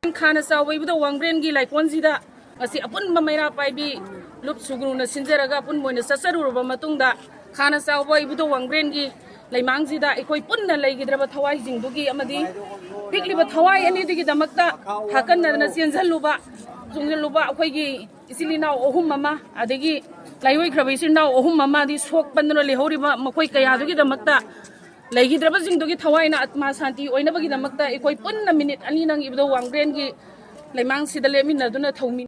Khana Sawi with the Wangrengi like Wanzida, as the Apunba Meira Paibi, Loop Sugnu, Sinjeraga, Punmo, Sasaru, Matunda, Khana Sawi with the Wangrengi, like Mangzida, Equipuna, like Hidrabatawai, Dugi Amadi, Bigly but Hawaii and Nidigi the Makta, Hakan and Sienzaluba, Zungaluba, Quagi, Isilina, Ohumama, Adegi, Laiwi Cravation now, Ohumama, this folk Panoli Horiba, Makoika, Dugi the Makta. Like Hidrabazing to get Hawaii at Masanti, or never get a Makta, a minute, and Ninang, if the Wangrengi, like Mangsi the Lemina, do not tell me.